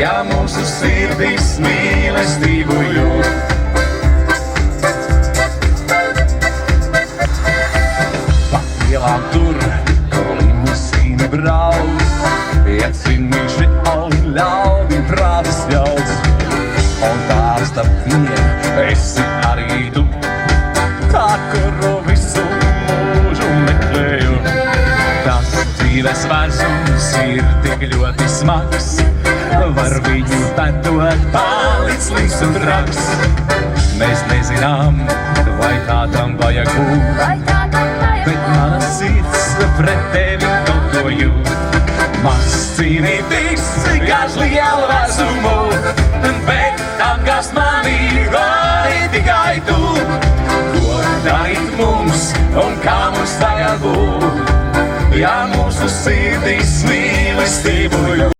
ja mūsu sirdīs mīlestību jūt. Pa ielām tur, kur limusīni brauc, iecienīši oli ļaudi prātas jauc. Un tā starp viņiem esi arī tu, tā, kuru visu mūžu meklēju. Tas dzīves vērsums ir tik ļoti smags, var viņu tētot palic līdz un traks. Mēs nezinām, vai tā tam vajag būt, bet mana sirds pret tevi kaut ko jūt. Maz cīnītīs, gāž lielu vezumu, bet apgāst mani vari tikai tu. Ko darīt mums un kā mums tagad būt, ja mūsu sirdīs mīlestību jūt?